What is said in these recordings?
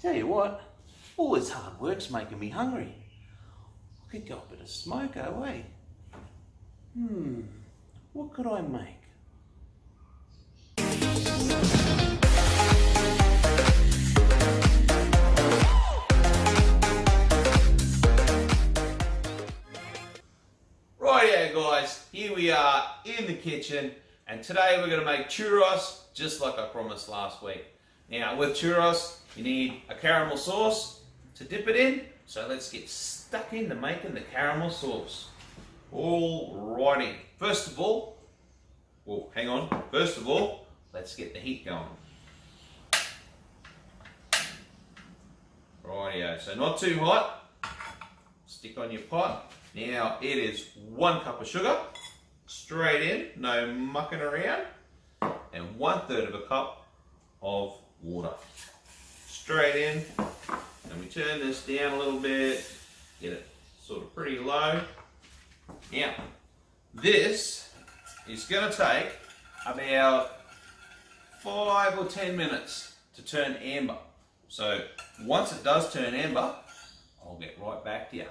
Tell you what, all this hard work's making me hungry. I could go a bit of smoke, eh? What could I make? Rightio guys, here we are in the kitchen, and today we're going to make churros just like I promised last week. Now with churros you need a caramel sauce to dip it in, so let's get stuck into making the caramel sauce. Alrighty, first of all, let's get the heat going. Rightio, so not too hot, stick on your pot. Now it is 1 cup of sugar, straight in, no mucking around, and 1/3 of a cup of water. Straight in, and we turn this down a little bit, get it sort of pretty low. Now, this is going to take about 5 or 10 minutes to turn amber. So once it does turn amber, I'll get right back to you.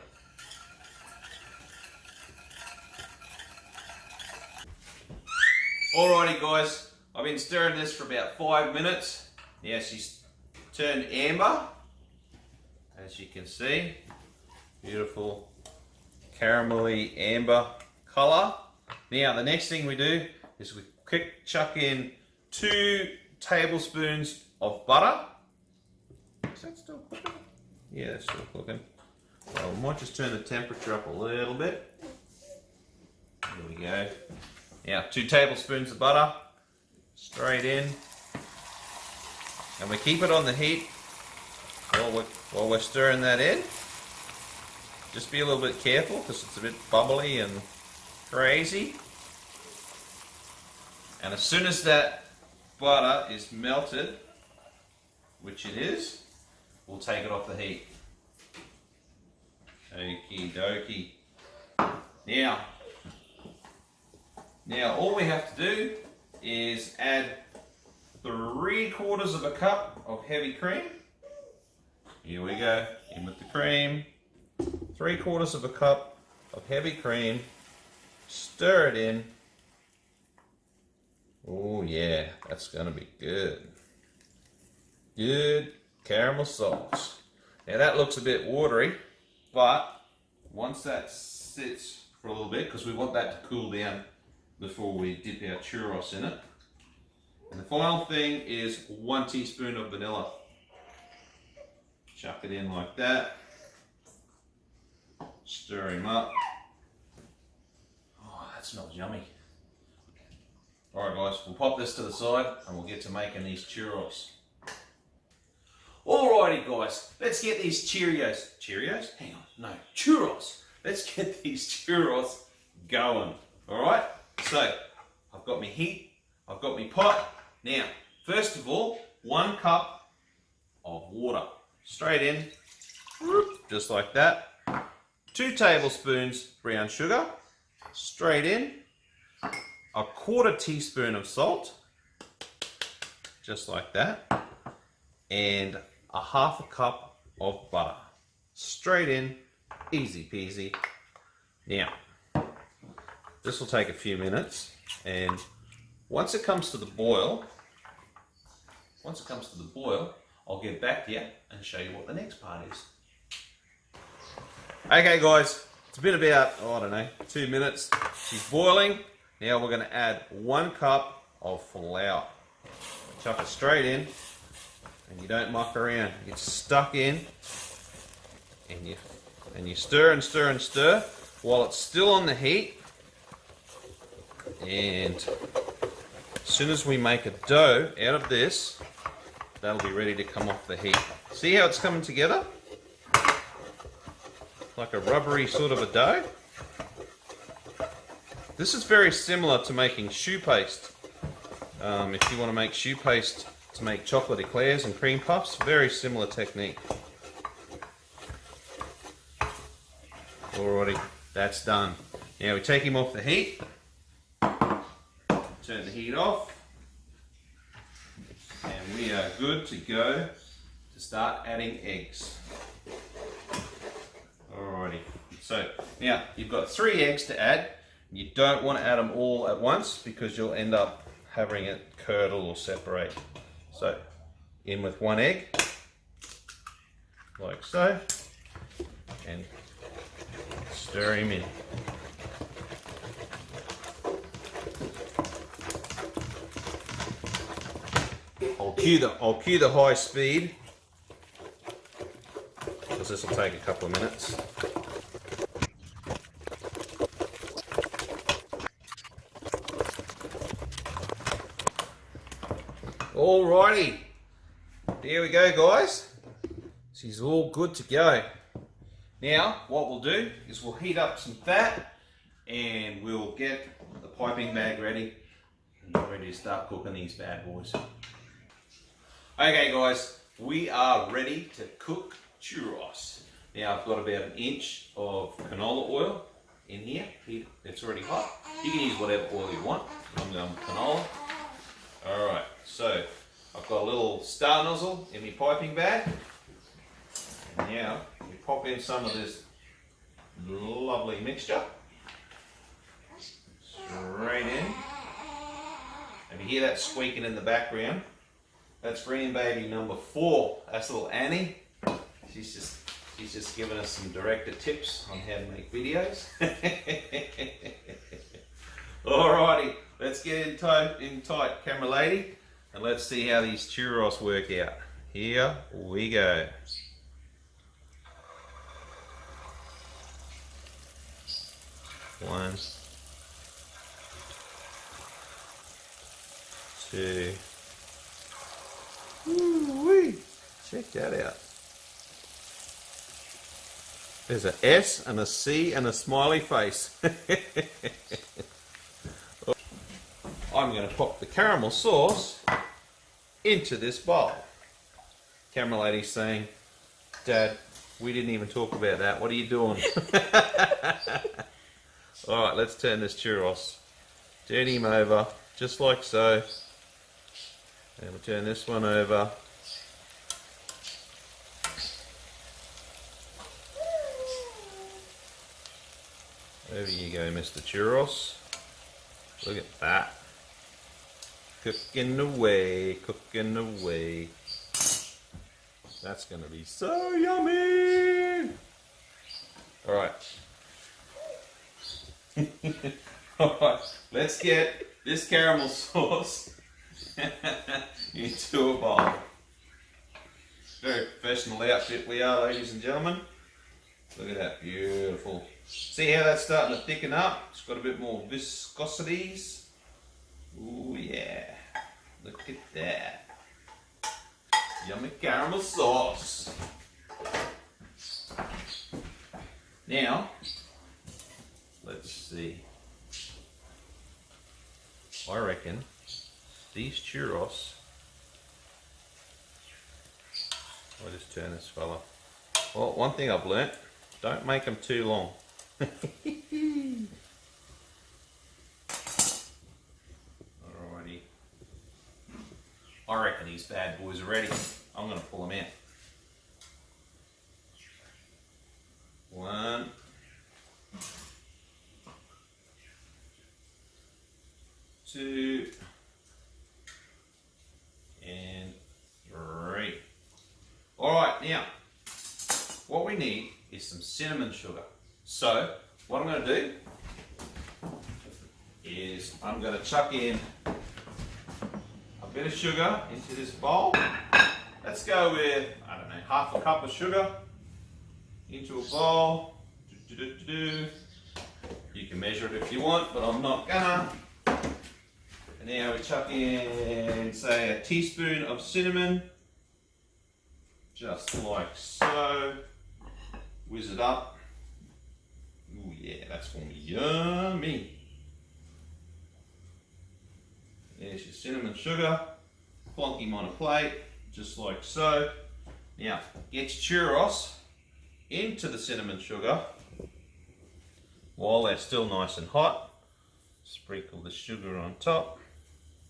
Alrighty guys, I've been stirring this for about 5 minutes. Now she's turned amber, as you can see. Beautiful caramelly amber colour. Now the next thing we do is we chuck in 2 tablespoons of butter. Is that still cooking? Yeah, it's still cooking. Well, we might just turn the temperature up a little bit. There we go. Now 2 tablespoons of butter, straight in, and we keep it on the heat while we're stirring that in. Just be a little bit careful because it's a bit bubbly and crazy. And as soon as that butter is melted, which it is, we'll take it off the heat. Okie dokie. Now all we have to do is add 3/4 of a cup of heavy cream. Here we go, in with the cream. 3/4 of a cup of heavy cream. Stir it in. Oh yeah, that's gonna be good. Good caramel sauce. Now that looks a bit watery, but once that sits for a little bit, because we want that to cool down before we dip our churros in it. And the final thing is 1 teaspoon of vanilla. Chuck it in like that. Stir him up. Oh, that smells yummy. Alright guys, we'll pop this to the side and we'll get to making these churros. Alrighty guys, let's get these Cheerios? Hang on, no, churros. Let's get these churros going. Alright? So, I've got my heat, I've got my pot. Now, first of all, 1 cup of water. Straight in, just like that. 2 tablespoons brown sugar. Straight in. 1/4 teaspoon of salt. Just like that. And 1/2 cup of butter. Straight in, easy peasy. Now, this will take a few minutes, and once it comes to the boil, I'll get back to you and show you what the next part is. Okay guys, it's been about, I don't know, 2 minutes. She's boiling. Now we're going to add 1 cup of flour. Chuck it straight in, and you don't muck around. You get stuck in, and you stir and stir and stir while it's still on the heat. And as soon as we make a dough out of this, that'll be ready to come off the heat. See how it's coming together? Like a rubbery sort of a dough. This is very similar to making choux paste. If you want to make choux paste to make chocolate eclairs and cream puffs, very similar technique. Alrighty, that's done. Now we take him off the heat. Turn the heat off, and we are good to go to start adding eggs. Alrighty, so now you've got 3 eggs to add. You don't want to add them all at once because you'll end up having it curdle or separate. So in with 1 egg, like so, and stir him in. I'll cue the high speed because this will take a couple of minutes. Alrighty, there we go, guys. She's all good to go. Now what we'll do is we'll heat up some fat and we'll get the piping bag ready and we're ready to start cooking these bad boys. Okay guys, we are ready to cook churros. Now I've got about 1 inch of canola oil in here. It's already hot. You can use whatever oil you want. I'm going canola. Alright, so I've got a little star nozzle in my piping bag. And now we pop in some of this lovely mixture. Straight in. And you hear that squeaking in the background. That's grandbaby number 4. That's little Annie. She's just giving us some director tips on how to make videos. Alrighty, let's get in tight, camera lady, and let's see how these churros work out. Here we go. One, 2. Woo-wee. Check that out. There's an S and a C and a smiley face. I'm going to pop the caramel sauce into this bowl. Camera lady's saying, Dad, we didn't even talk about that. What are you doing? Alright, let's turn this churros. Turn him over, just like so. And we'll turn this one over. Over you go, Mr. Churros. Look at that. Cooking away, cooking away. That's going to be so yummy! Alright. Alright, let's get this caramel sauce into a bowl. Very professional outfit we are, ladies and gentlemen. Look at that, beautiful. See how that's starting to thicken up? It's got a bit more viscosities. Ooh yeah, look at that. Yummy caramel sauce. Now, let's see. I reckon these churros, I'll just turn this fella. Well, one thing I've learnt, don't make them too long. Alrighty. I reckon these bad boys are ready. I'm going to pull them out. 1, 2, and 3. Alright, now, what we need is some cinnamon sugar. So, what I'm going to do is I'm going to chuck in a bit of sugar into this bowl. Let's go with, I don't know, half a cup of sugar into a bowl. You can measure it if you want, but I'm not gonna. And now we chuck in, say, a teaspoon of cinnamon, just like so. Whiz it up. Ooh yeah, that's gonna be yummy. There's your cinnamon sugar. Plonk him on a plate, just like so. Now, get your churros into the cinnamon sugar while they're still nice and hot. Sprinkle the sugar on top.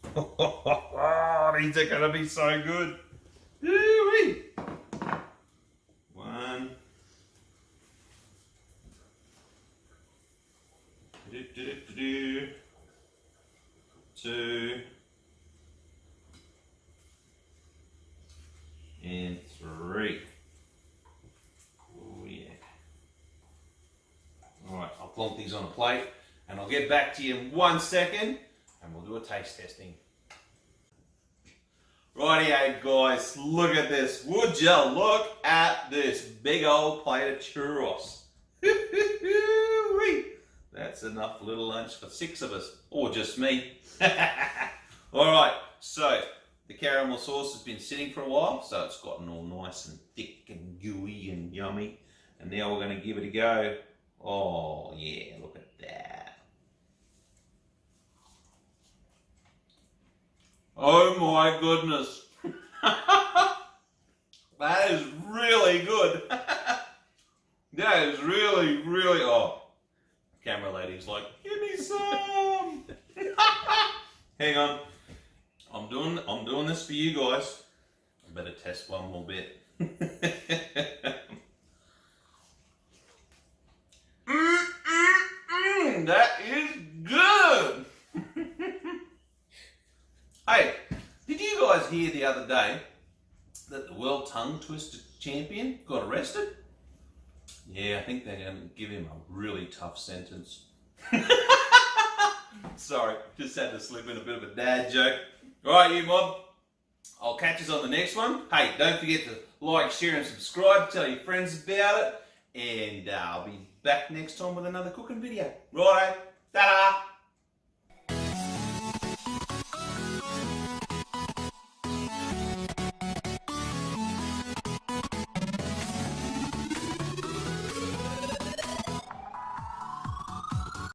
These are gonna be so good. Woo-wee. and 3. Oh yeah. Alright, I'll plonk these on a plate and I'll get back to you in 1 second and we'll do a taste testing. Rightio guys, look at this. Would you look at this big old plate of churros. That's enough little lunch for 6 of us, or just me. Alright, so the caramel sauce has been sitting for a while, so it's gotten all nice and thick and gooey and yummy. And now we're going to give it a go. Oh yeah, look at that. Oh my goodness. That is really good. That is really, really, oh. Camera lady's like, give me some. Hang on. I'm doing this for you guys. I better test one more bit. That is good. Hey, did you guys hear the other day that the world tongue twister champion got arrested? Yeah, I think they're going to give him a really tough sentence. Sorry, just had to slip in a bit of a dad joke. Alright, you mob, I'll catch us on the next one. Hey, don't forget to like, share and subscribe. Tell your friends about it. And I'll be back next time with another cooking video. Righto, ta-da!